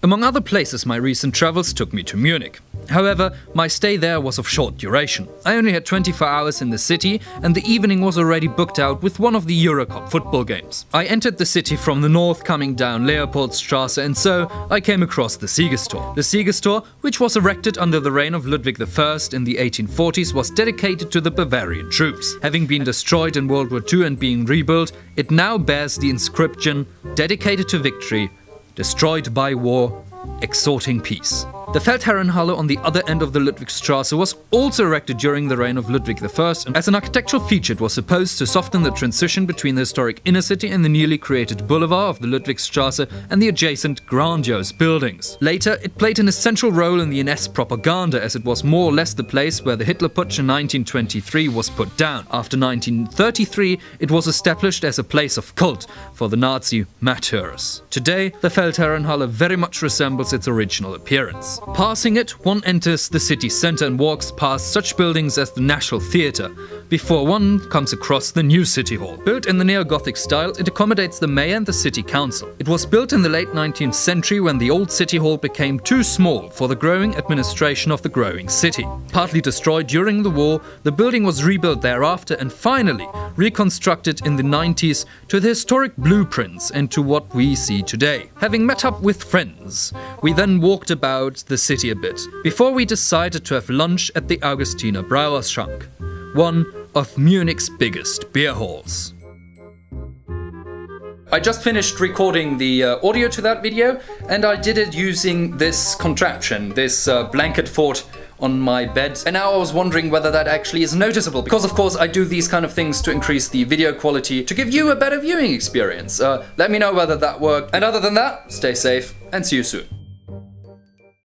Among other places, my recent travels took me to Munich. However, my stay there was of short duration. I only had 24 hours in the city, and the evening was already booked out with one of the Eurocup football games. I entered the city from the north, coming down Leopoldstrasse, and so I came across the Siegestor. The Siegestor, which was erected under the reign of Ludwig I in the 1840s, was dedicated to the Bavarian troops. Having been destroyed in World War II and being rebuilt, it now bears the inscription, "Dedicated to victory, destroyed by war, exhorting peace." The Feldherrenhalle on the other end of the Ludwigstrasse was also erected during the reign of Ludwig I, and as an architectural feature it was supposed to soften the transition between the historic inner city and the newly created boulevard of the Ludwigstrasse and the adjacent grandiose buildings. Later, it played an essential role in the NS propaganda, as it was more or less the place where the Hitler-Putsch in 1923 was put down. After 1933, it was established as a place of cult for the Nazi martyrs. Today, the Feldherrenhalle very much resembles its original appearance. Passing it, one enters the city center and walks past such buildings as the National Theatre, before one comes across the new City Hall. Built in the neo-Gothic style, it accommodates the mayor and the city council. It was built in the late 19th century when the old City Hall became too small for the growing administration of the growing city. Partly destroyed during the war, the building was rebuilt thereafter and finally reconstructed in the 90s to the historic blueprints and to what we see today. Having met up with friends, we then walked about the city a bit, before we decided to have lunch at the Augustiner Brauerschank, one of Munich's biggest beer halls. I just finished recording the audio to that video, and I did it using this contraption, this blanket fort on my bed. And now I was wondering whether that actually is noticeable, because of course I do these kind of things to increase the video quality, to give you a better viewing experience. Let me know whether that worked. And other than that, stay safe and see you soon.